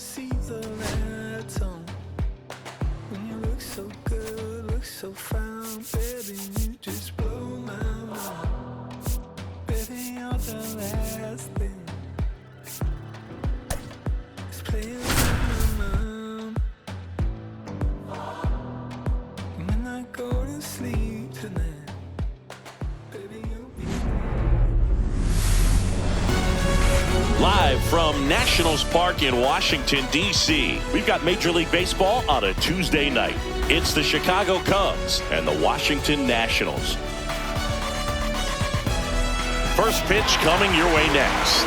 see the red tone. When you look so good, look so fine, baby, you just blow my mind. Baby, you're the last thing that's playing on my mind. When I go to sleep tonight, baby, you'll be Live from Nationals Park in Washington, D.C., we've got Major League Baseball on a Tuesday night. It's the Chicago Cubs and the Washington Nationals. First pitch coming your way next.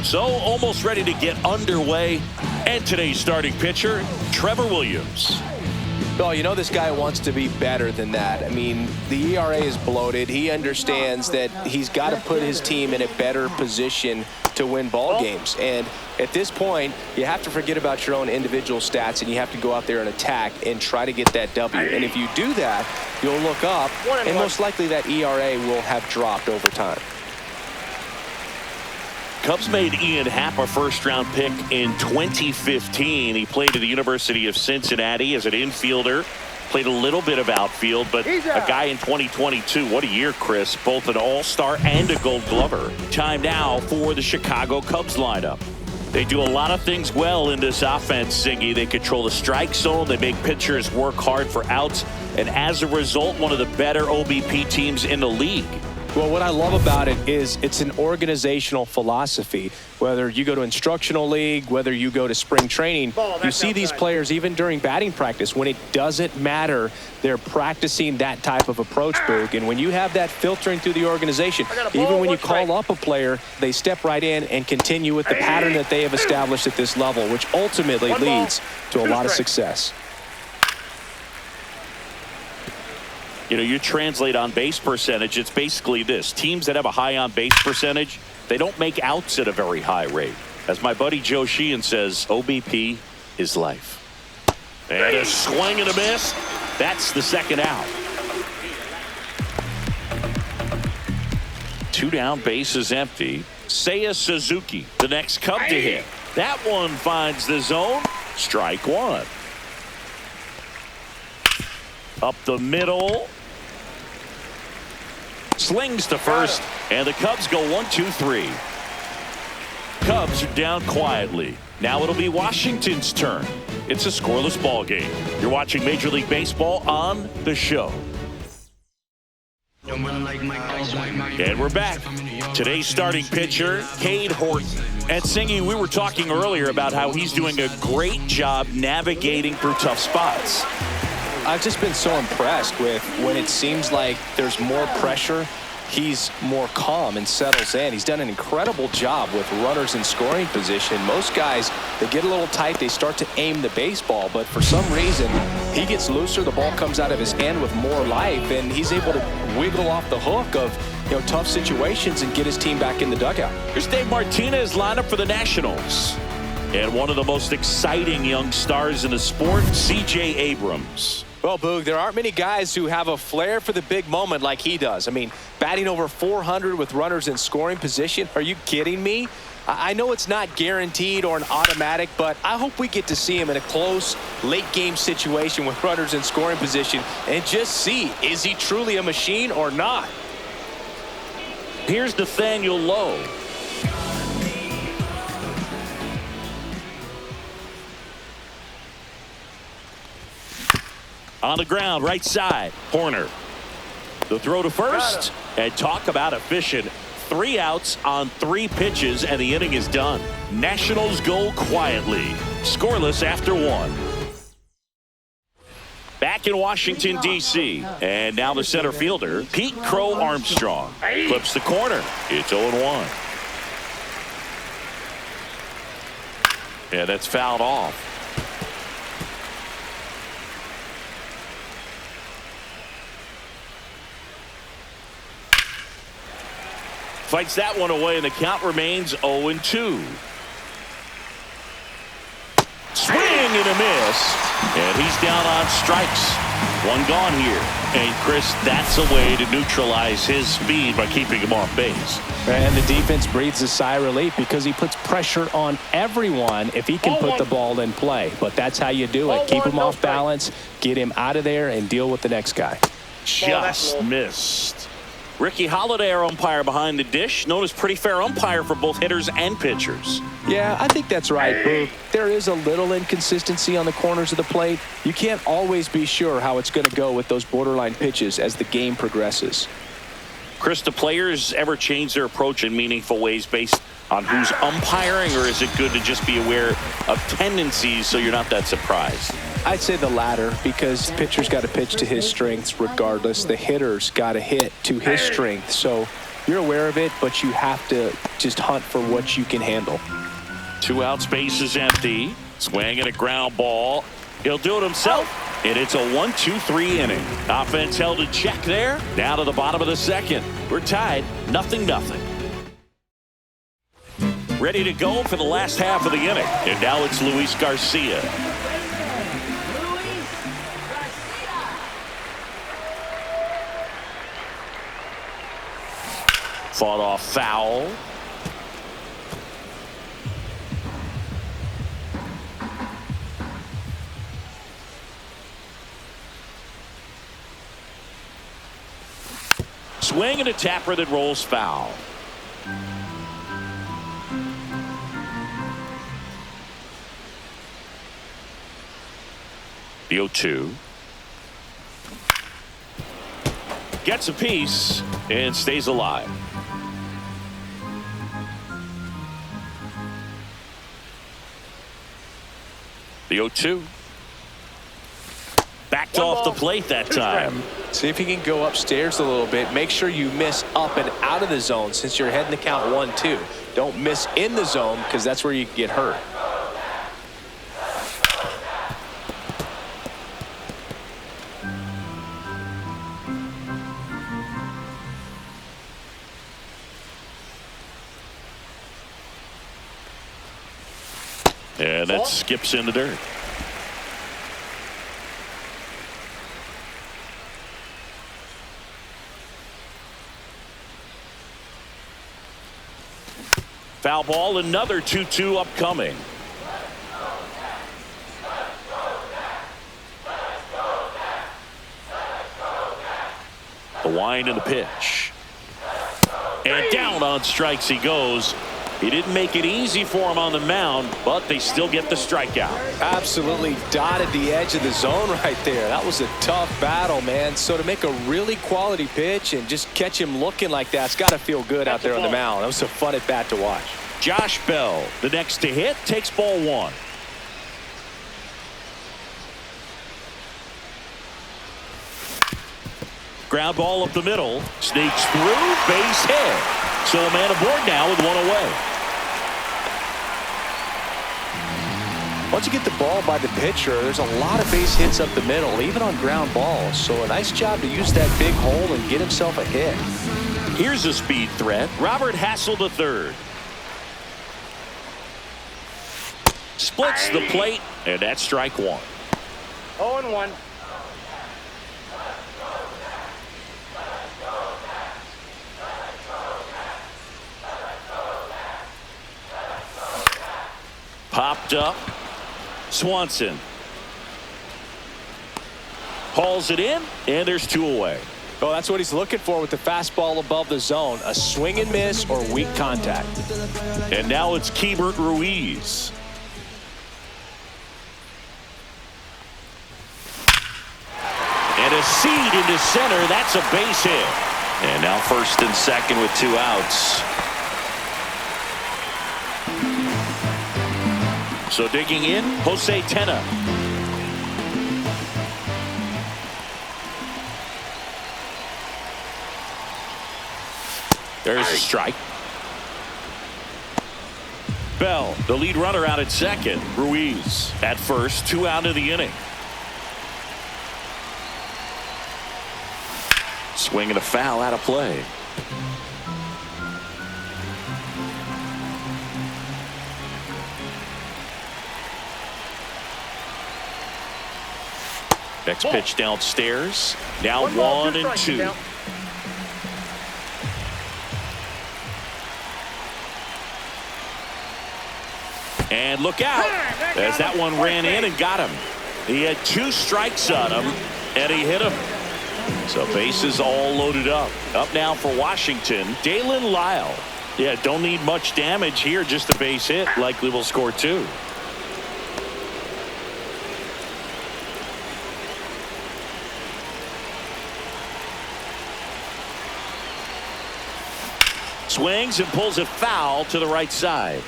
So, almost ready to get underway. And today's starting pitcher, Trevor Williams. Oh, you know this guy wants to be better than that. I mean, the ERA is bloated. He understands that he's got to put his team in a better position to win ball games. And at this point, you have to forget about your own individual stats, and you have to go out there and attack and try to get that W. And if you do that, you'll look up, and most likely that ERA will have dropped over time. Cubs made Ian Happ a first-round pick in 2015. He played at the University of Cincinnati as an infielder. Played a little bit of outfield, but a guy in 2022. What a year, Chris. Both an all-star and a gold glover. Time now for the Chicago Cubs lineup. They do a lot of things well in this offense, Singy. They control the strike zone. They make pitchers work hard for outs. And as a result, one of the better OBP teams in the league. Well, what I love about it is it's an organizational philosophy. Whether you go to instructional league, whether you go to spring training, you see these players even during batting practice. When it doesn't matter, they're practicing that type of approach, Boog. And when you have that filtering through the organization, even when you call up a player, they step right in and continue with the pattern that they have established at this level, which ultimately leads to a lot of success. You know, you translate on base percentage, it's basically this. Teams that have a high on base percentage, they don't make outs at a very high rate. As my buddy Joe Sheehan says, OBP is life. And a swing and a miss. That's the second out. 2 down, base is empty. Seiya Suzuki, the next Cub to hit. That one finds the zone. Strike one. Up the middle. Slings to first, and the Cubs go 1-2-3. Cubs are down quietly. Now it'll be Washington's turn. It's a scoreless ball game. You're watching Major League Baseball on The Show. And we're back. Today's starting pitcher, Cade Horton. And Singy, we were talking earlier about how he's doing a great job navigating through tough spots. I've just been so impressed with when it seems like there's more pressure, he's more calm and settles in. He's done an incredible job with runners in scoring position. Most guys, they get a little tight, they start to aim the baseball, but for some reason, he gets looser, the ball comes out of his hand with more life, and he's able to wiggle off the hook of tough situations and get his team back in the dugout. Here's Dave Martinez lineup for the Nationals. And one of the most exciting young stars in the sport, C.J. Abrams. Well, Boog, there aren't many guys who have a flair for the big moment like he does. I mean, batting over 400 with runners in scoring position. Are you kidding me? I know it's not guaranteed or an automatic, but I hope we get to see him in a close, late-game situation with runners in scoring position and just see, is he truly a machine or not? Here's Nathaniel Lowe. On the ground, right side, Horner. The throw to first, and talk about efficient. 3 outs on 3 pitches, and the inning is done. Nationals go quietly. Scoreless after 1. Back in Washington, D.C., and now the center fielder, Pete Crow Armstrong. Clips the corner. It's 0-1. Yeah, that's fouled off. Fights that one away, and the count remains 0-2. Swing swing and a miss. And he's down on strikes. One gone here. And Chris, that's a way to neutralize his speed by keeping him off base. And the defense breathes a sigh of relief because he puts pressure on everyone if he can put the ball in play. But that's how you do it. Keep him off balance, get him out of there, and deal with the next guy. Just missed. Ricky Holiday, our umpire behind the dish, known as pretty fair umpire for both hitters and pitchers. Yeah, I think that's right, Boo. There is a little inconsistency on the corners of the plate. You can't always be sure how it's going to go with those borderline pitches as the game progresses. Chris, do players ever change their approach in meaningful ways based on who's umpiring, or is it good to just be aware of tendencies so you're not that surprised? I'd say the latter, because pitcher's got to pitch to his strengths regardless. The hitter's got to hit to his strength. So you're aware of it, but you have to just hunt for what you can handle. 2 out, space is empty. Swinging a ground ball. He'll do it himself. And it's a 1-2-3 inning. Offense held in check there. Down to the bottom of the second. We're tied 0-0. Ready to go for the last half of the inning. And now it's Luis Garcia. Fought off foul. Swing and a tapper that rolls foul. The 0-2. Gets a piece and stays alive. The 0-2. Backed off the plate that time. See if you can go upstairs a little bit. Make sure you miss up and out of the zone since you're heading to count 1-2. Don't miss in the zone because that's where you get hurt. And that skips in the dirt. Foul ball, another 2-2 upcoming. The wind and the pitch. And down on strikes he goes. He didn't make it easy for him on the mound, but they still get the strikeout. Absolutely dotted the edge of the zone right there. That was a tough battle, man. So to make a really quality pitch and just catch him looking like that, it's got to feel good out there on the mound. That was a fun at bat to watch. Josh Bell, the next to hit, takes ball 1. Ground ball up the middle, sneaks through, base hit. So a man aboard now with 1 away. Once you get the ball by the pitcher, there's a lot of base hits up the middle, even on ground balls. So a nice job to use that big hole and get himself a hit. Here's a speed threat. Robert Hassel III. Splits the plate, and that's strike 1. 0-1. Popped up. Swanson hauls it in, and there's 2 away. Well, that's what he's looking for with the fastball above the zone. A swing and miss or weak contact. And now it's Keibert Ruiz. And a seed into center. That's a base hit. And now first and second with 2 outs. So digging in, Jose Tena. There's a strike. Bell, the lead runner, out at second. Ruiz at first, 2 out of the inning. Swing and a foul out of play. Next pitch downstairs. Now 1-2. And look out, as that one ran in and got him. He had 2 strikes on him, and he hit him. So bases all loaded up. Up now for Washington, Dalen Lyle. Yeah, don't need much damage here, just a base hit. Likely will score 2. Swings and pulls it foul to the right side.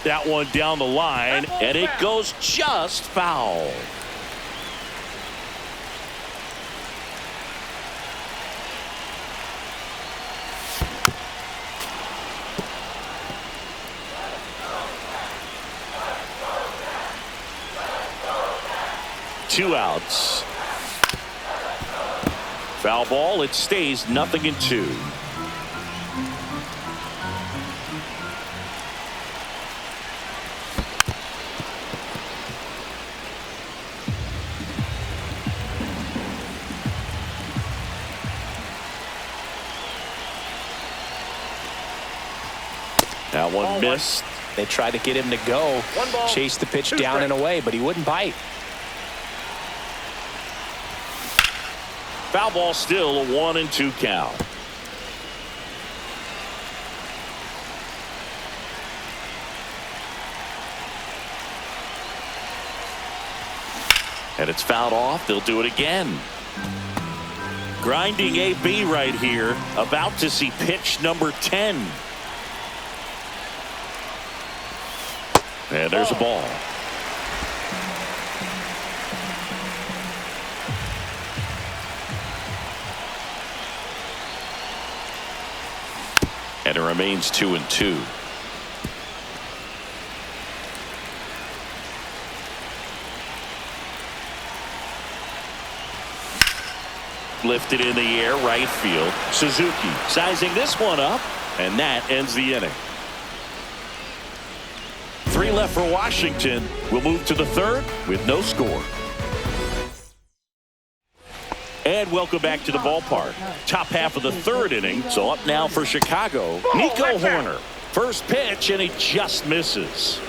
That one down the line, and it goes just foul. Two outs. Foul ball. It stays 0-2. That one missed. They tried to get him to go, chase the pitch down and away, but he wouldn't bite. Foul ball, still a 1-2 count. And it's fouled off. They'll do it again. Grinding AB right here. About to see pitch number 10. And there's a ball. And it remains 2-2. Lifted in the air, right field. Suzuki sizing this one up, and that ends the inning. 3 left for Washington. We'll move to the 3rd with no score. And welcome back to the ballpark. Top half of the 3rd inning. So up now for Chicago, Nico Horner. First pitch, and he just misses.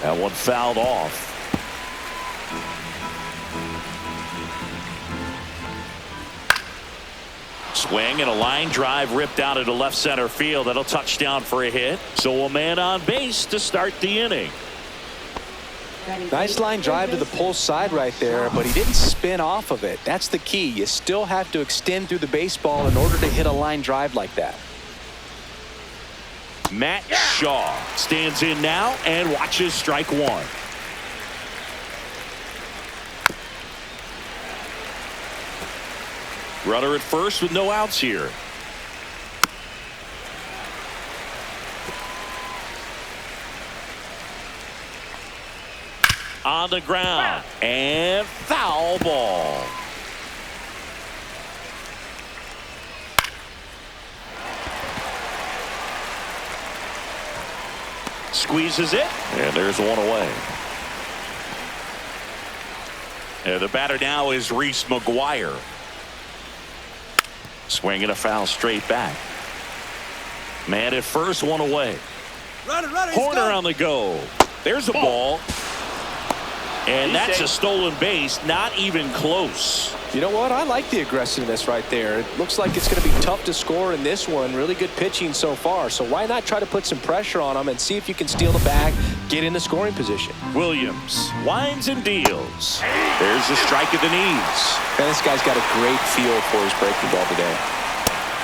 That one fouled off. Swing and a line drive ripped out into left center field. That'll touch down for a hit. So a man on base to start the inning. Nice line drive to the pull side right there, but he didn't spin off of it. That's the key. You still have to extend through the baseball in order to hit a line drive like that. Matt Shaw stands in now and watches strike 1. Runner at first with no outs here. On the ground, and foul ball. Squeezes it, and there's one away. And the batter now is Reese McGuire. Swinging a foul straight back. Man at first, one away. Horner on the go. There's a ball. And that's a stolen base, not even close. You know what? I like the aggressiveness right there. It looks like it's going to be tough to score in this one. Really good pitching so far. So why not try to put some pressure on them and see if you can steal the bag, get in the scoring position. Williams winds and deals. There's the strike at the knees. Man, this guy's got a great feel for his breaking ball today.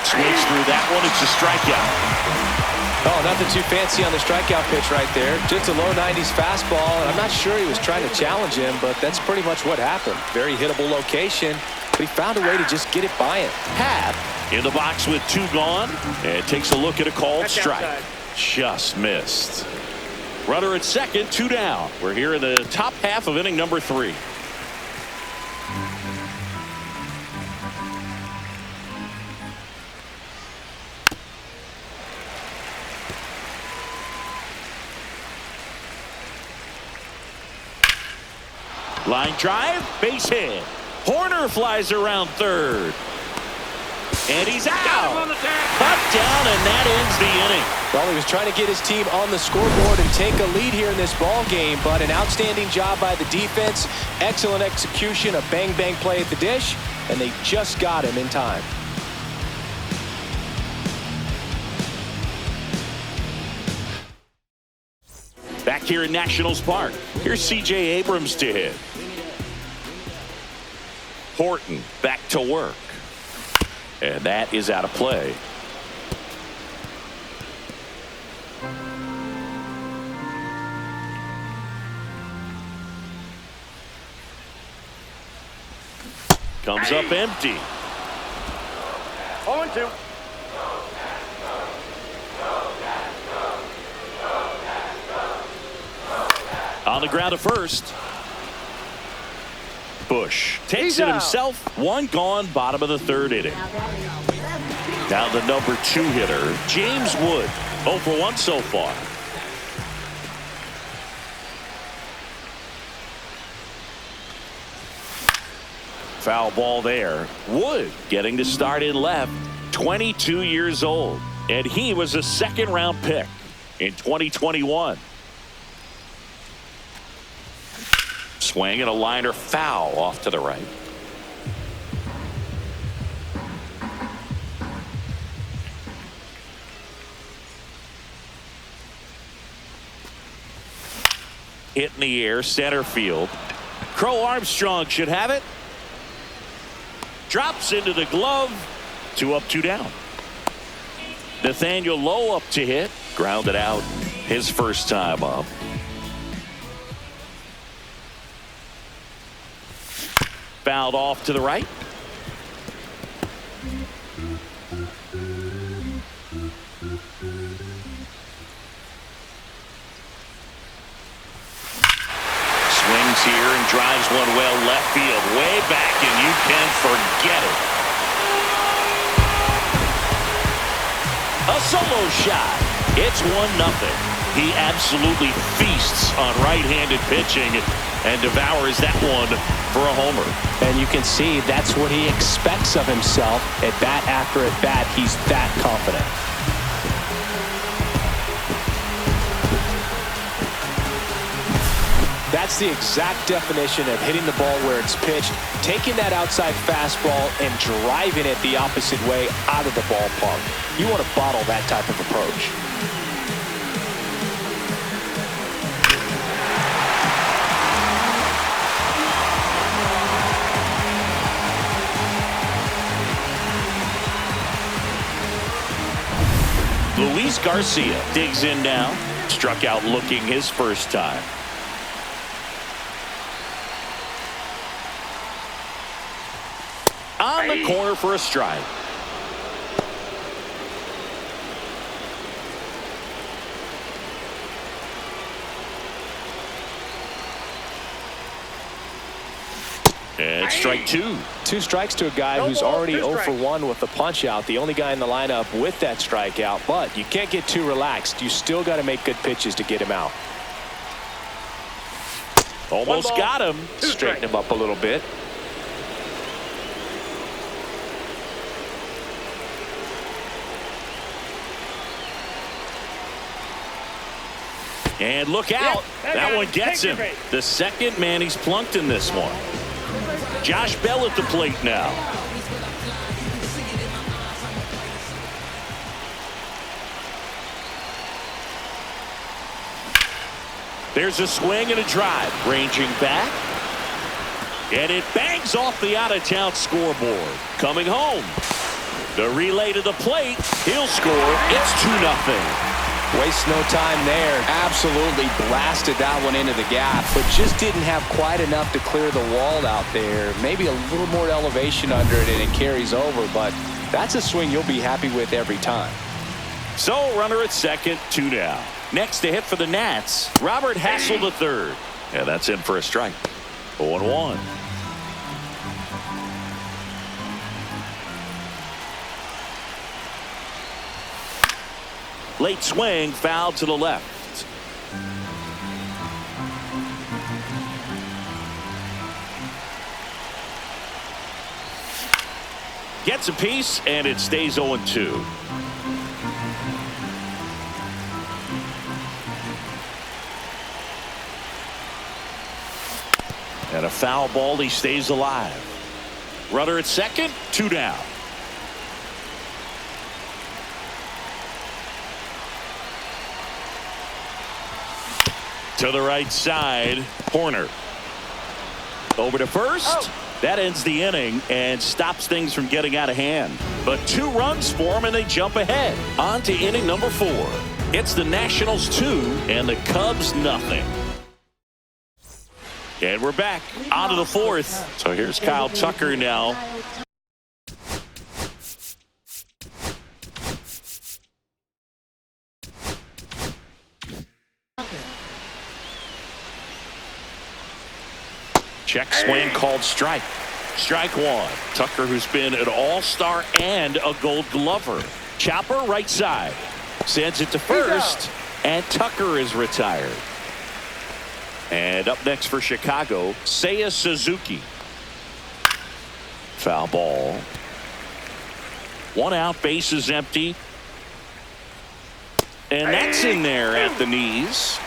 Swings through that one. It's a strikeout. Oh, nothing too fancy on the strikeout pitch right there. Just a low 90s fastball, and I'm not sure he was trying to challenge him, but that's pretty much what happened. Very hittable location, but he found a way to just get it by him. Happ in the box with 2 gone, and takes a look at a called strike. Just missed. Runner at second, 2 down. We're here in the top half of inning number 3. Line drive, base hit. Horner flies around third. And he's out. Cut down, and that ends the inning. Well, he was trying to get his team on the scoreboard and take a lead here in this ball game, but an outstanding job by the defense, excellent execution, a bang-bang play at the dish, and they just got him in time. Back here in Nationals Park, here's C.J. Abrams to hit. Horton back to work. And that is out of play. Comes up empty. 0-2. On the ground to first. Bush takes it himself. One gone, bottom of the third inning. Now the number 2 hitter, James Wood. 0 for 1 so far. Foul ball there. Wood getting to start in left. 22 years old. And he was a second-round pick in 2021. Swing and a liner foul off to the right. Hit in the air, center field. Crow Armstrong should have it. Drops into the glove. 2 up, 2 down. Nathaniel Lowe up to hit. Grounded out his first time up. Fouled off to the right. Swings here and drives one well left field. Way back, and you can forget it. A solo shot. It's 1-0. He absolutely feasts on right-handed pitching and devours that one for a homer. And you can see that's what he expects of himself at bat after at bat. He's that confident. That's the exact definition of hitting the ball where it's pitched, taking that outside fastball and driving it the opposite way out of the ballpark. You want to bottle that type of approach. Luis Garcia digs in now. Struck out looking his first time. On the corner for a strike. And strike 2. 2 strikes to a guy who's already 0 for 1 with the punch out. The only guy in the lineup with that strikeout. But you can't get too relaxed. You still got to make good pitches to get him out. Almost got him. Straighten him up a little bit. And look out. That one gets him. The second man he's plunked in this one. Josh Bell at the plate now. There's a swing and a drive. Ranging back. And it bangs off the out-of-town scoreboard. Coming home. The relay to the plate. He'll score. It's 2-0. Waste no time there. Absolutely blasted that one into the gap, but just didn't have quite enough to clear the wall out there. Maybe a little more elevation under it and it carries over, but that's a swing you'll be happy with every time. So runner at second, 2 down. Next to hit for the Nats, Robert Hassel III. Yeah, that's in for a strike. 0-1. Late swing, foul to the left. Gets a piece, and it stays 0-2. And a foul ball. He stays alive. Runner at second, 2 down. To the right side, Horner. Over to first. That ends the inning and stops things from getting out of hand. But 2 runs for them, and they jump ahead. On to inning number 4. It's the Nationals 2 and the Cubs nothing. And we're back on to the 4th. So here's Kyle Tucker now. Check swing called strike. Strike 1. Tucker, who's been an all-star and a Gold Glover. Chopper right side. Sends it to first, and Tucker is retired. And up next for Chicago, Seiya Suzuki. Foul ball. 1 out, base is empty. And that's in there at the knees.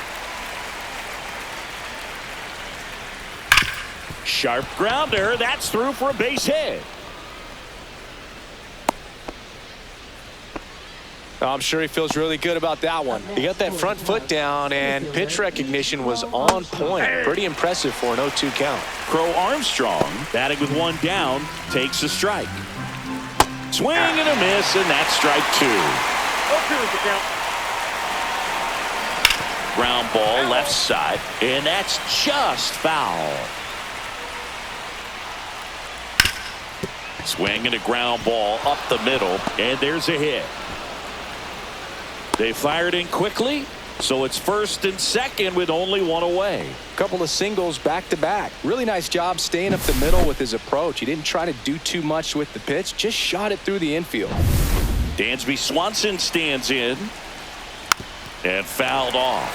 Sharp grounder. That's through for a base hit. I'm sure he feels really good about that one. He got that front foot down, and pitch recognition was on point. Pretty impressive for an 0-2 count. Crow Armstrong, batting with 1 down, takes a strike. Swing and a miss, and that's strike 2. 0-2 is the count. Ground ball left side, and that's just foul. Swing and a ground ball up the middle, and there's a hit. They fired in quickly, so it's first and second with only 1 away. Couple of singles back to back. Really nice job staying up the middle with his approach. He didn't try to do too much with the pitch, just shot it through the infield. Dansby Swanson stands in and fouled off.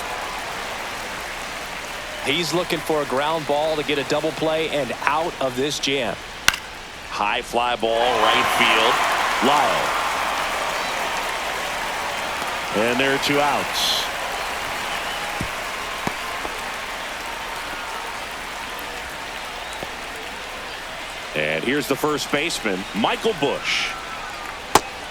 He's looking for a ground ball to get a double play and out of this jam. High fly ball, right field. Lyle. And there are 2 outs. And here's the first baseman, Michael Busch.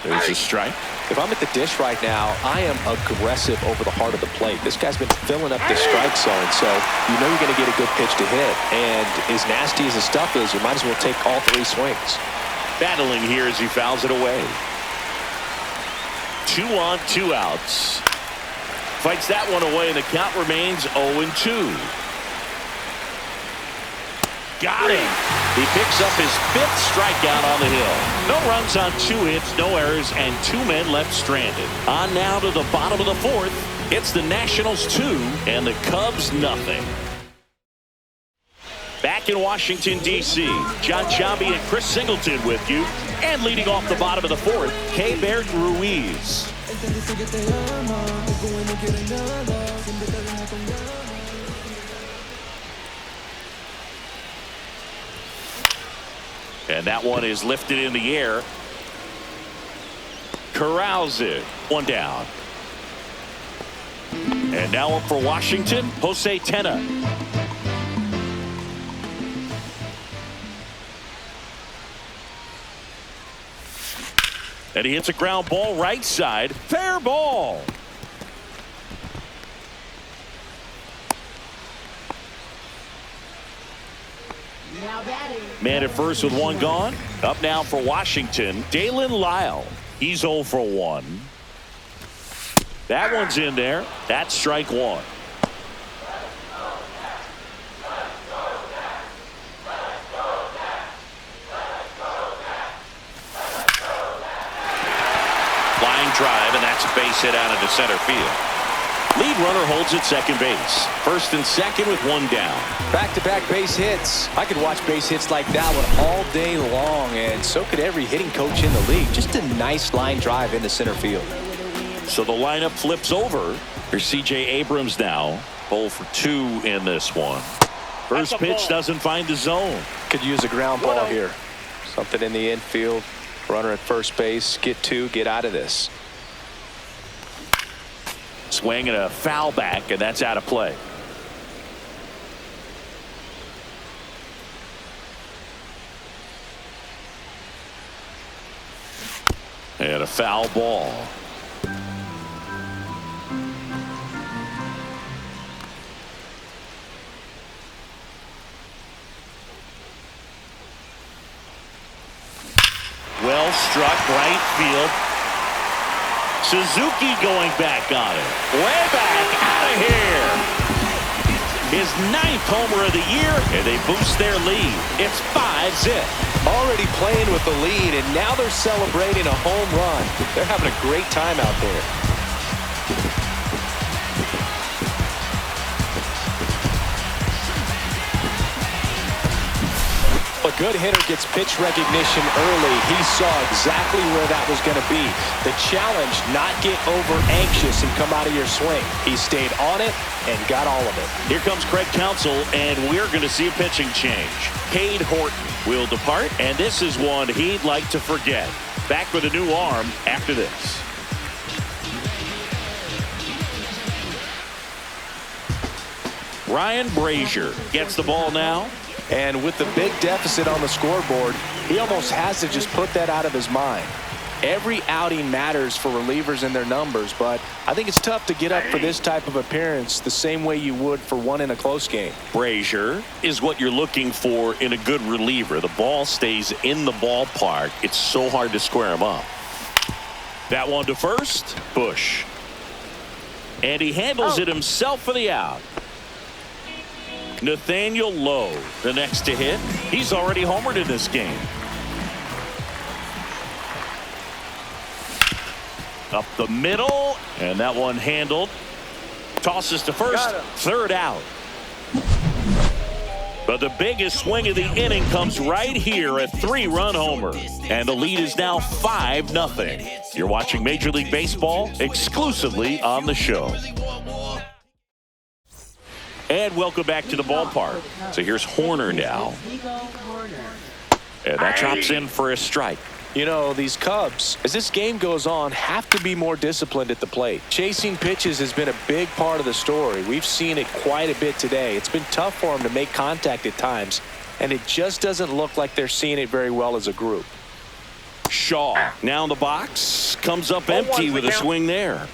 There's a strike. If I'm at the dish right now, I am aggressive over the heart of the plate. This guy's been filling up the strike zone, so you know you're going to get a good pitch to hit. And as nasty as the stuff is, you might as well take all 3 swings. Battling here as he fouls it away. 2 on, 2 outs. Fights that one away, and the count remains 0-2. Got him. He picks up his 5th strikeout on the hill. No runs on 2 hits, no errors, and 2 men left stranded. On now to the bottom of the 4th. It's the Nationals 2 and the Cubs nothing. Back in Washington, D.C., John Chambi and Chris Singleton with you. And leading off the bottom of the 4th, Keibert Ruiz. And that one is lifted in the air. Corrals it. 1 down. And now up for Washington, Jose Tena. And he hits a ground ball right side. Fair ball. Man at first with 1 gone. Up now for Washington, Dalen Lyle. He's 0 for 1. That one's in there. That's strike 1. Drive, and that's a base hit out into center field. Lead runner holds at second base. First and second with 1 down. Back-to-back base hits. I could watch base hits like that one all day long, and so could every hitting coach in the league. Just a nice line drive into center field. So the lineup flips over. Here's C.J. Abrams now. 0 for 2 in this one. First pitch doesn't find the zone. Could use a ground ball here. Something in the infield. Runner at first base, get two, get out of this. Swing and a foul back, and that's out of play. And a foul ball. Well struck, right field. Suzuki going back on it. Way back, out of here. His 9th homer of the year, and they boost their lead. It's 5-zip. Already playing with the lead, and now they're celebrating a home run. They're having a great time out there. A good hitter gets pitch recognition early. He saw exactly where that was going to be. The challenge, not get over anxious and come out of your swing. He stayed on it and got all of it. Here comes Craig Counsell, and we're going to see a pitching change. Cade Horton will depart, and this is one he'd like to forget. Back with a new arm after this. Ryan Brazier gets the ball now. And with the big deficit on the scoreboard, he almost has to just put that out of his mind. Every outing matters for relievers and their numbers, but I think it's tough to get up for this type of appearance the same way you would for one in a close game. Brazier is what you're looking for in a good reliever. The ball stays in the ballpark. It's so hard to square him up. That one to first, Bush. And he handles it himself for the out. Nathaniel Lowe, the next to hit. He's already homered in this game. Up the middle, and that one handled. Tosses to first, third out. But the biggest swing of the inning comes right here, a 3-run homer. And the lead is now 5-0. You're watching Major League Baseball exclusively on the show. And welcome back to the ballpark. So here's Horner now. And that drops in for a strike. You know, these Cubs, as this game goes on, have to be more disciplined at the plate. Chasing pitches has been a big part of the story. We've seen it quite a bit today. It's been tough for them to make contact at times, and it just doesn't look like they're seeing it very well as a group. Shaw now in the box, comes up empty with a swing there.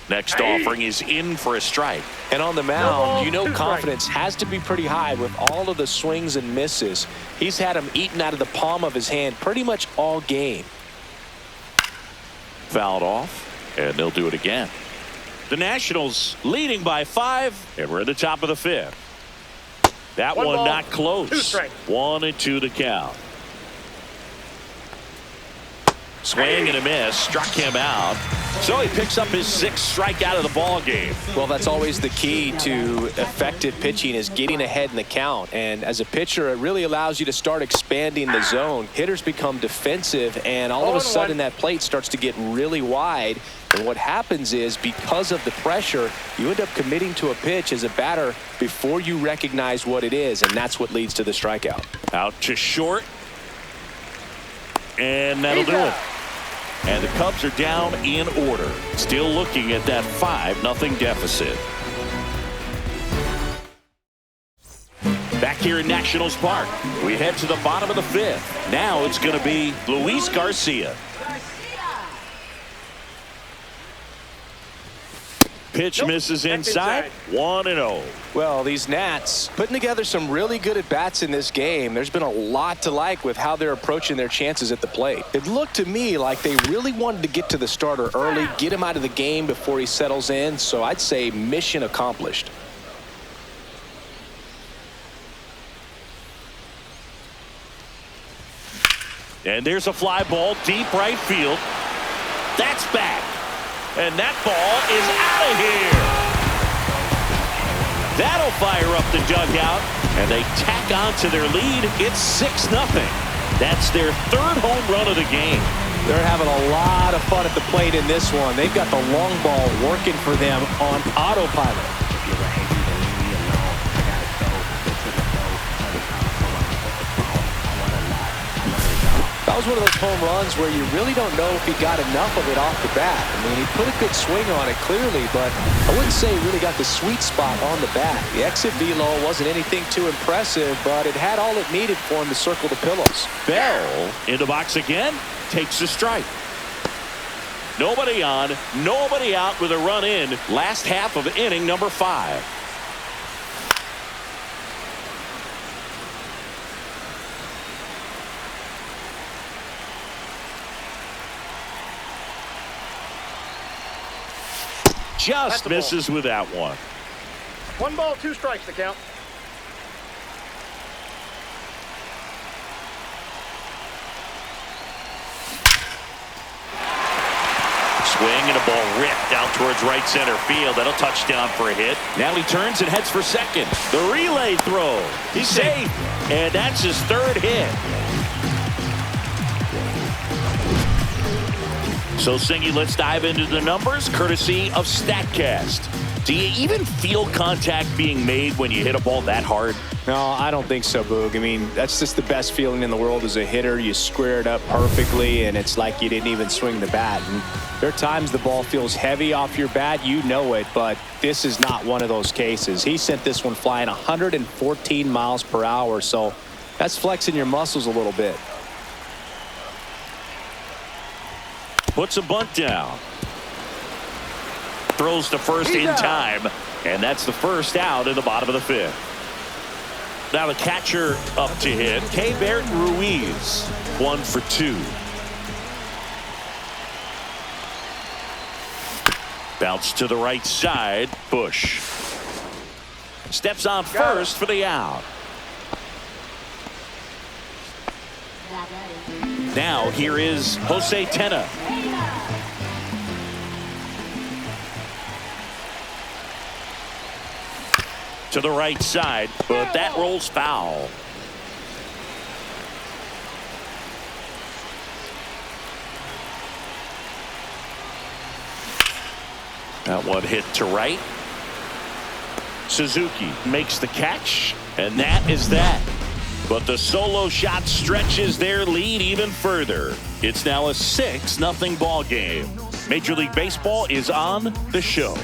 Next offering is in for a strike. And on the mound, you know confidence has to be pretty high with all of the swings and misses. He's had them eaten out of the palm of his hand pretty much all game. Fouled off, and they'll do it again. The Nationals leading by 5, and we're at the top of the 5th. That one not close. 1-2 the count. Swing and a miss, struck him out. So he picks up his 6th strikeout of the ball game. Well, that's always the key to effective pitching, is getting ahead in the count. And as a pitcher, it really allows you to start expanding the zone. Hitters become defensive, and all of a sudden that plate starts to get really wide. And what happens is, because of the pressure, you end up committing to a pitch as a batter before you recognize what it is, and that's what leads to the strikeout. Out to short. And that'll do it. And the Cubs are down in order. Still looking at that 5-0 deficit. Back here in Nationals Park, we head to the bottom of the 5th. Now it's going to be Luis Garcia. Pitch misses inside. 1-0. Well, these Nats putting together some really good at-bats in this game. There's been a lot to like with how they're approaching their chances at the plate. It looked to me like they really wanted to get to the starter early, get him out of the game before he settles in. So I'd say mission accomplished. And there's a fly ball deep right field. That's back. And that ball is out of here. That'll fire up the dugout, and they tack on to their lead. It's 6-0. That's their 3rd home run of the game. They're having a lot of fun at the plate in this one. They've got the long ball working for them on autopilot. That was one of those home runs where you really don't know if he got enough of it off the bat. I mean, he put a good swing on it clearly, but I wouldn't say he really got the sweet spot on the bat. The exit velo wasn't anything too impressive, but it had all it needed for him to circle the pillows. Bell in the box again, takes a strike. Nobody on, nobody out with a run in. Last half of inning number 5. Just misses with that one. 1 ball, 2 strikes to count. Swing and a ball ripped out towards right center field. That'll touchdown for a hit. Now he turns and heads for second. The relay throw. He's safe. And that's his 3rd hit. So, Singy, let's dive into the numbers, courtesy of StatCast. Do you even feel contact being made when you hit a ball that hard? No, I don't think so, Boog. I mean, that's just the best feeling in the world as a hitter. You square it up perfectly, and it's like you didn't even swing the bat. And there are times the ball feels heavy off your bat. You know it, but this is not one of those cases. He sent this one flying 114 miles per hour, so that's flexing your muscles a little bit. Puts a bunt down. Throws to first in time. And that's the first out in the bottom of the 5th. Now the catcher up to hit. Keibert Ruiz. 1 for 2. Bounce to the right side. Bush. Steps on first for the out. Now here is Jose Tena. To the right side, but that rolls foul. That one hit to right. Suzuki makes the catch, and that is that. But the solo shot stretches their lead even further. It's now a 6-0 ball game. Major League Baseball is on the show.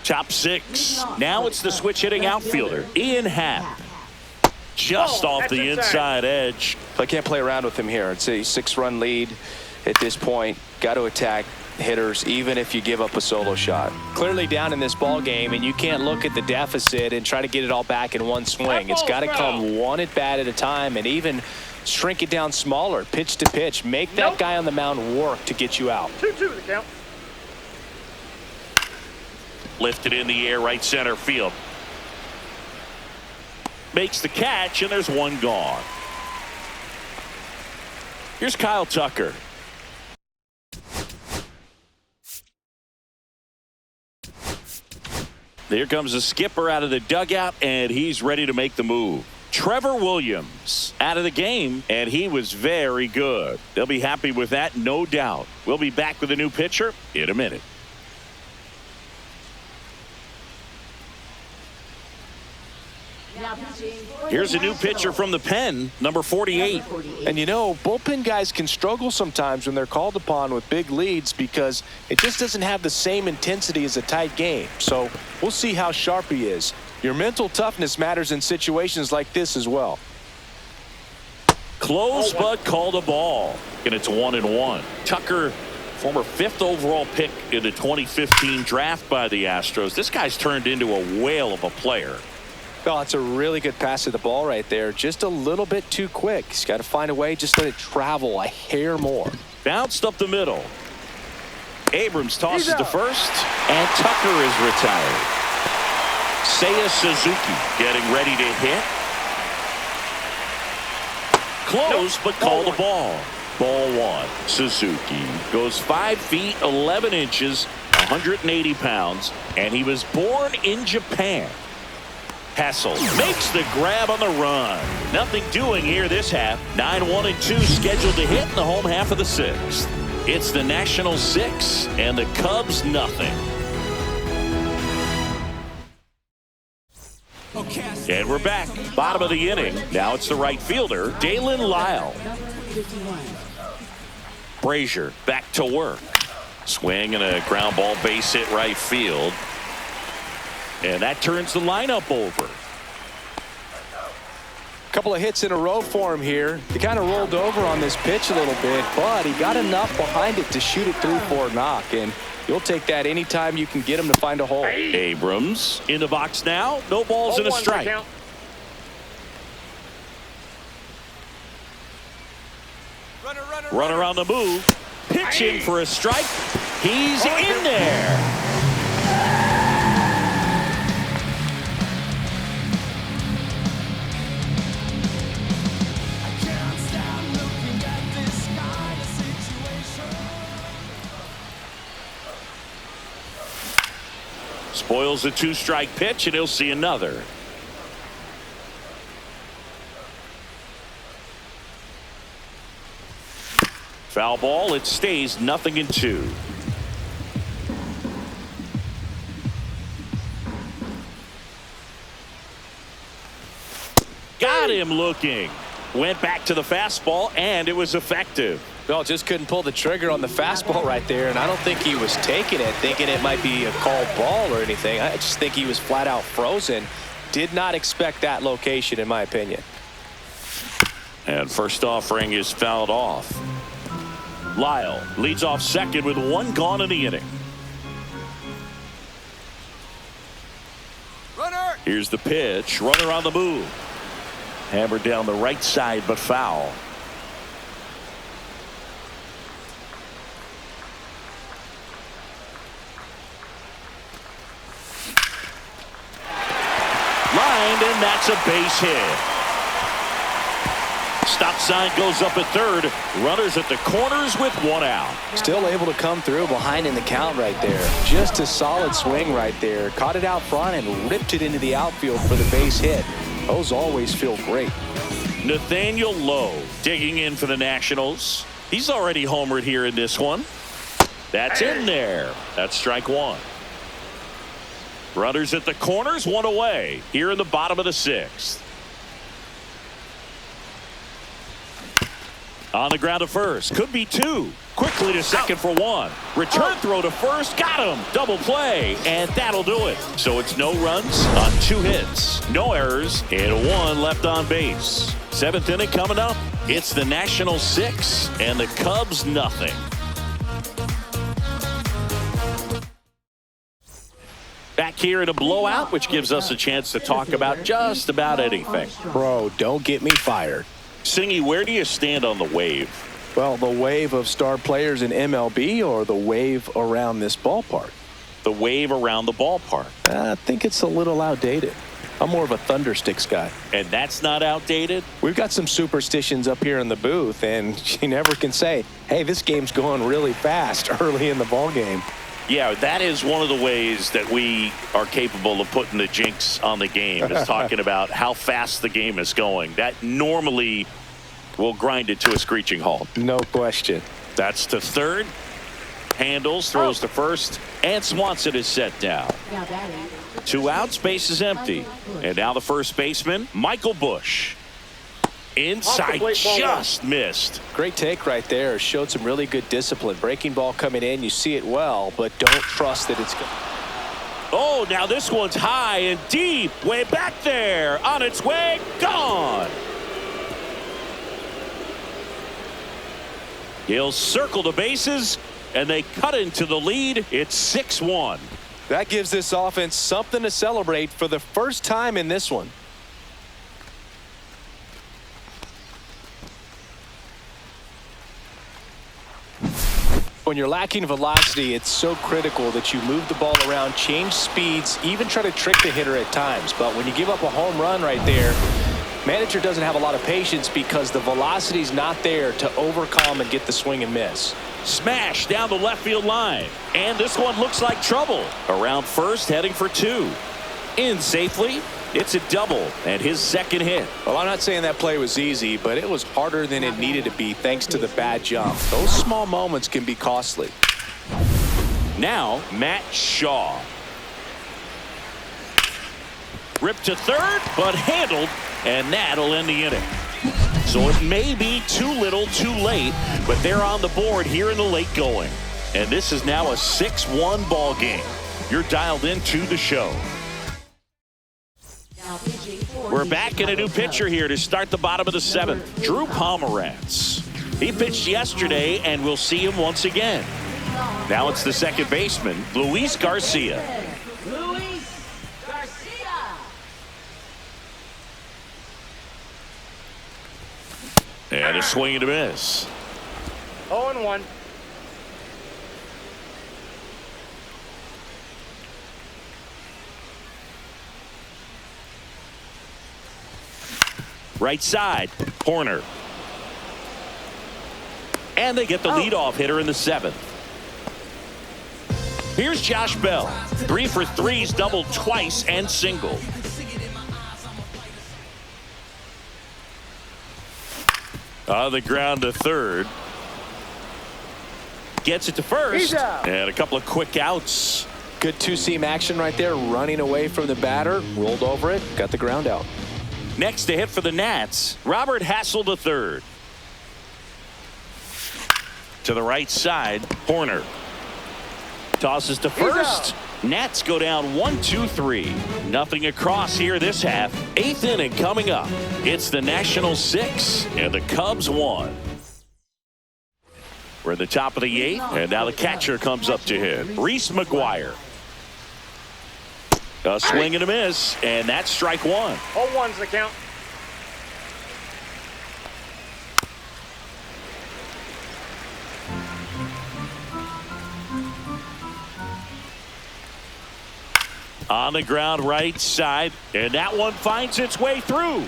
Top 6. Now it's the switch hitting outfielder, Ian Happ. Just off the inside edge. I can't play around with him here. It's a 6-run lead at this point. Got to attack hitters even if you give up a solo shot. Clearly down in this ball game, and you can't look at the deficit and try to get it all back in one swing. It's got to come one at bat at a time, and even shrink it down smaller, pitch to pitch. Make that guy on the mound work to get you out. 2-2 the count. Lifted in the air, right center field. Makes the catch, and there's one gone. Here's Kyle Tucker. Here comes the skipper out of the dugout, and he's ready to make the move. Trevor Williams out of the game, and he was very good. They'll be happy with that, no doubt. We'll be back with a new pitcher in a minute. Here's a new pitcher from the pen, number 48. And you know, bullpen guys can struggle sometimes when they're called upon with big leads because it just doesn't have the same intensity as a tight game. So we'll see how sharp he is. Your mental toughness matters in situations like this as well. Close, but called a ball. And it's 1-1. Tucker, former 5th overall pick in the 2015 draft by the Astros. This guy's turned into a whale of a player. Well, it's a really good pass to the ball right there. Just a little bit too quick. He's got to find a way, just let it travel a hair more. Bounced up the middle. Abrams tosses to first, and Tucker is retired. Seiya Suzuki getting ready to hit. Close, but called a ball. Ball 1. Suzuki goes 5 feet 11 inches, 180 pounds, and he was born in Japan. Hassel makes the grab on the run. Nothing doing here this half. 9-1-2 scheduled to hit in the home half of the 6th. It's the Nationals 6 and the Cubs nothing. And we're back. Bottom of the inning. Now it's the right fielder, Dalen Lyle. Brazier back to work. Swing and a ground ball, base hit right field. And that turns the lineup over. Couple of hits in a row for him here. He kind of rolled over on this pitch a little bit, but he got enough behind it to shoot it through for a knock. And you'll take that anytime you can get him to find a hole. Abrams in the box now. No balls and a strike. Runner on the move. Pitching for a strike. He's in there. Spoils the two-strike pitch, and he'll see another. Foul ball. It stays 0-2. Got him looking. Went back to the fastball, and it was effective. No, just couldn't pull the trigger on the fastball right there, and I don't think he was taking it, thinking it might be a called ball or anything. I just think he was flat out frozen. Did not expect that location, in my opinion. And first offering is fouled off. Lyle leads off second with one gone in the inning. Runner. Here's the pitch. Runner on the move. Hammered down the right side, but foul. Lined, and that's a base hit. Stop sign goes up at third. Runners at the corners with one out. Still able to come through behind in the count right there. Just a solid swing right there. Caught it out front and ripped it into the outfield for the base hit. Those always feel great. Nathaniel Lowe digging in for the Nationals. He's already homered here in this one. That's in there. That's strike one. Runners at the corners, one away here in the bottom of the sixth. On the ground to first. Could be two. Quickly to second for one. Return throw to first. Got him. Double play. And that'll do it. So it's no runs on two hits. No errors. And one left on base. Seventh inning coming up. It's the Nationals 6 and the Cubs nothing. Back here in a blowout, which gives us a chance to talk about just about anything. Bro, don't get me fired. Singy, where do you stand on the wave? Well, the wave of star players in MLB or the wave around this ballpark? The wave around the ballpark. I think it's a little outdated. I'm more of a Thundersticks guy. And that's not outdated? We've got some superstitions up here in the booth, and you never can say, hey, this game's going really fast early in the ball game. Yeah, that is one of the ways that we are capable of putting the jinx on the game, is talking about how fast the game is going. That normally will grind it to a screeching halt. No question. That's to third. Handles, throws to first, and Swanson is set down. 2 outs, base is empty. And now the first baseman, Michael Busch. Inside, just missed. Great take right there. Showed some really good discipline. Breaking ball coming in, you see it well, but don't trust that it's good. Oh, now this one's high and deep. Way back there. On its way, gone. He'll circle the bases, and they cut into the lead. It's 6-1. That gives this offense something to celebrate for the first time in this one. When you're lacking velocity, it's so critical that you move the ball around, change speeds, even try to trick the hitter at times. But when you give up a home run right there, manager doesn't have a lot of patience because the velocity's not there to overcome and get the swing and miss. Smash down the left field line. And this one looks like trouble. Around first, heading for 2. In safely. It's a double and his second hit. Well, I'm not saying that play was easy, but it was harder than it needed to be thanks to the bad jump. Those small moments can be costly. Now, Matt Shaw. Ripped to third, but handled, and that'll end the inning. So it may be too little, too late, but they're on the board here in the late going. And this is now a 6-1 ball game. You're dialed into the show. We're back in a new pitcher here to start the bottom of the 7th. Drew Pomerantz. He pitched yesterday, and we'll see him once again. Now it's the second baseman, Luis Garcia. And a swing and a miss. 0-1. Right side, Horner. And they get the leadoff hitter in the 7th. Here's Josh Bell. 3 for 3s, doubled twice and single. On the ground to third. Gets it to first. And a couple of quick outs. Good two-seam action right there, running away from the batter, rolled over it, got the ground out. Next to hit for the Nats, Robert Hassel to third. To the right side, Horner. Tosses to first. Nats go down 1-2-3. Nothing across here this half. 8th inning coming up. It's the Nationals 6 and the Cubs 1. We're at the top of the 8th, and now the catcher comes up to hit. Reese McGuire. A swing and a miss, and that's strike 1. 0-1's the count. On the ground right side, and that one finds its way through.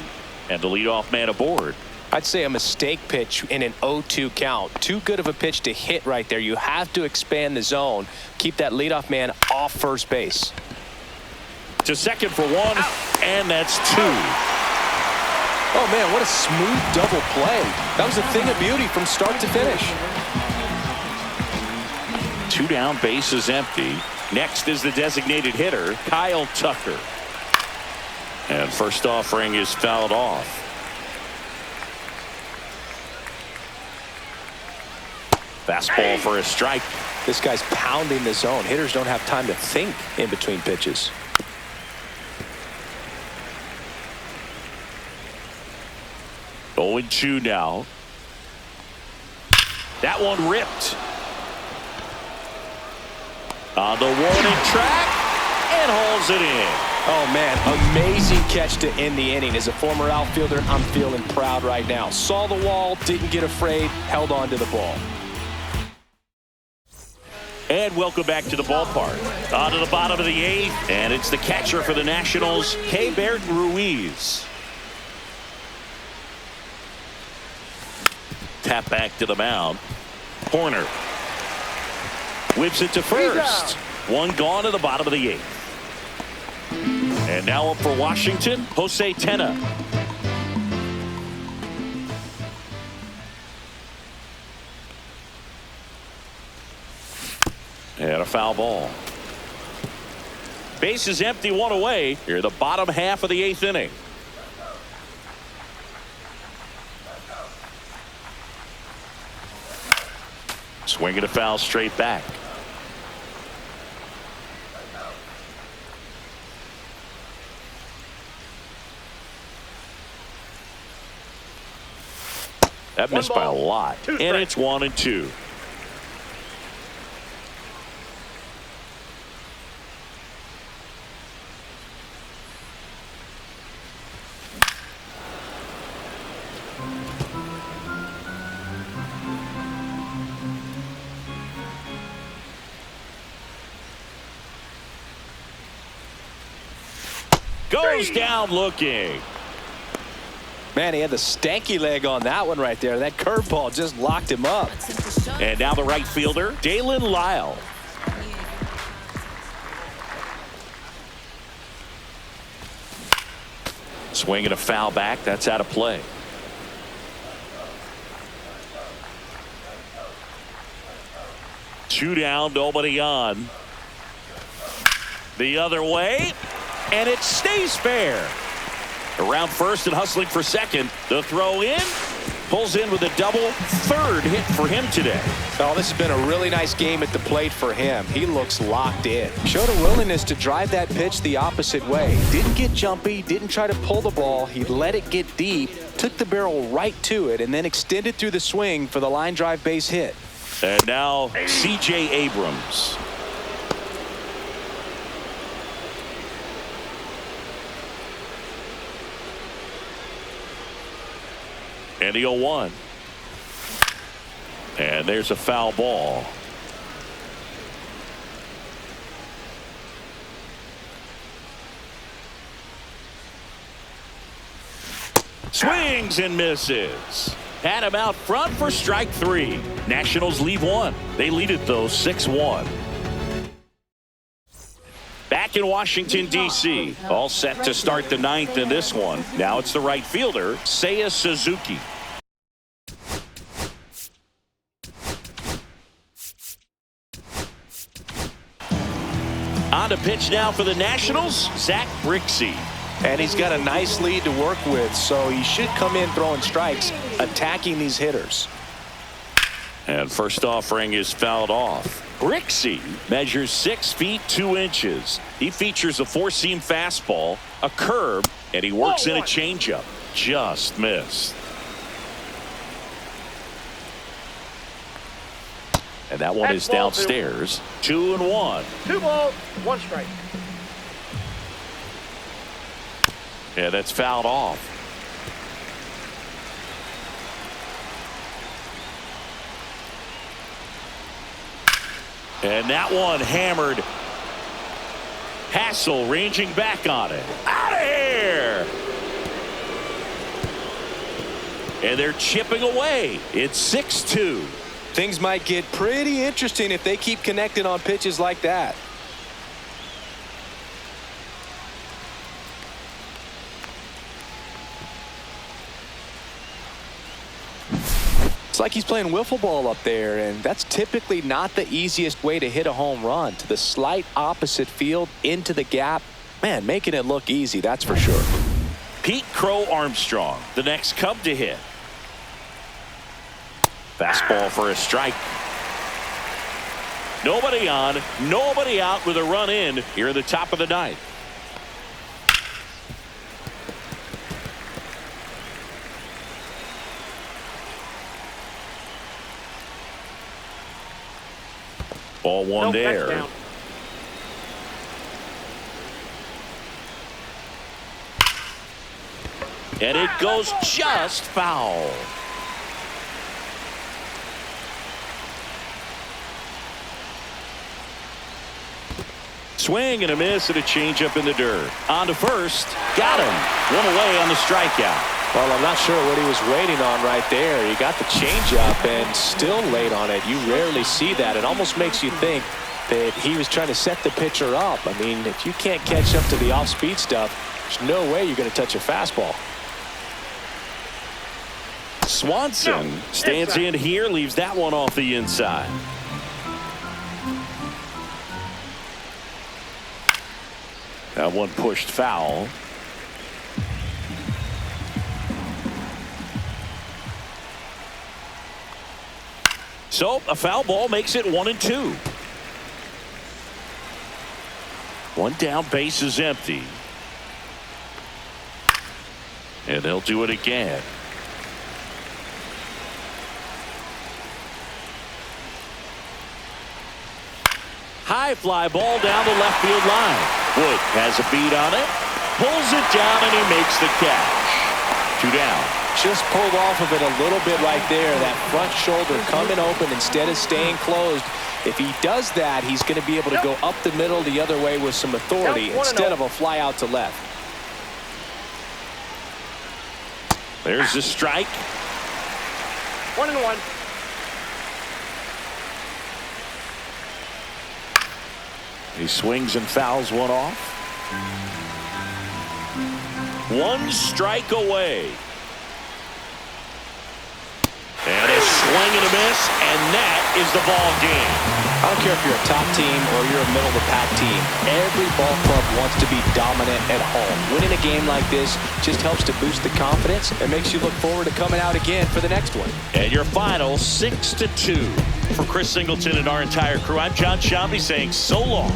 And the leadoff man aboard. I'd say a mistake pitch in an 0-2 count. Too good of a pitch to hit right there. You have to expand the zone. Keep that leadoff man off first base. To second for 1, and that's 2. Oh, man, what a smooth double play. That was a thing of beauty from start to finish. 2 down, bases empty. Next is the designated hitter, Kyle Tucker. And first offering is fouled off. Fastball for a strike. This guy's pounding the zone. Hitters don't have time to think in between pitches. Oh, 0-2 now. That one ripped. On the warning track, and hauls it in. Oh, man, amazing catch to end the inning. As a former outfielder, I'm feeling proud right now. Saw the wall, didn't get afraid, held on to the ball. And welcome back to the ballpark. On to the bottom of the 8th, and it's the catcher for the Nationals, Keibert Ruiz. Tap back to the mound. Horner. Whips it to first. One gone to the bottom of the 8th. And now up for Washington, Jose Tena. And a foul ball. Base is empty, 1 away. Here, the bottom half of the 8th inning. Swinging a foul straight back. That missed by a lot. And it's 1-2. Goes down looking. Man, he had the stanky leg on that one right there. That curveball just locked him up. And now the right fielder, Dalen Lyle. Swinging a foul back. That's out of play. Two down, nobody on. The other way. and it stays fair. Around first and hustling for second. The throw in. Pulls in with a double. Third hit for him today. Oh, this has been a really nice game at the plate for him. He looks locked in. Showed a willingness to drive that pitch the opposite way. Didn't get jumpy, didn't try to pull the ball. He let it get deep, took the barrel right to it, and then extended through the swing for the line drive base hit. And now C.J. Abrams. And the 0-1. And there's a foul ball. Swings and misses. Had him out front for strike 3. Nationals leave 1. They lead it, though, 6-1. Back in Washington, D.C. All set to start the 9th in this one. Now it's the right fielder, Seiya Suzuki. On to pitch now for the Nationals, Zach Brixey. And he's got a nice lead to work with, so he should come in throwing strikes, attacking these hitters. And first offering is fouled off. Brixey measures 6 feet 2 inches. He features a 4-seam fastball, a curve, and he works in a changeup. Just missed. And that one is downstairs. 2-1. 2 balls, 1 strike. Yeah, that's fouled off. And that one hammered. Hassel ranging back on it. Out of here! And they're chipping away. It's 6-2. Things might get pretty interesting if they keep connecting on pitches like that. It's like he's playing wiffle ball up there, and that's typically not the easiest way to hit a home run. To the slight opposite field, into the gap. Man, making it look easy, that's for sure. Pete Crow Armstrong, the next Cub to hit. Fastball for a strike. Nobody on, nobody out with a run in here at the top of the 9th. Ball 1 there. Touchdown. And it goes just foul. Swing and a miss and a changeup in the dirt. On to first. Got him. 1 away on the strikeout. Well, I'm not sure what he was waiting on right there. He got the changeup and still late on it. You rarely see that. It almost makes you think that he was trying to set the pitcher up. I mean, if you can't catch up to the off-speed stuff, there's no way you're going to touch a fastball. Swanson stands in here, leaves that one off the inside. That one pushed foul. So a foul ball makes it 1-2. 1 down, base is empty. And they'll do it again. High fly ball down the left field line. Wood has a beat on it. Pulls it down and he makes the catch. 2 down. Just pulled off of it a little bit right there. That front shoulder coming open instead of staying closed. If he does that, he's going to be able to go up the middle the other way with some authority instead of a fly out to left. There's the strike. 1-1. He swings and fouls one off. 1 strike away. And a swing and a miss, and that is the ball game. I don't care if you're a top team or you're a middle-of-the-pack team. Every ball club wants to be dominant at home. Winning a game like this just helps to boost the confidence and makes you look forward to coming out again for the next one. And your final 6-2. For Chris Singleton and our entire crew, I'm John Shambi saying so long.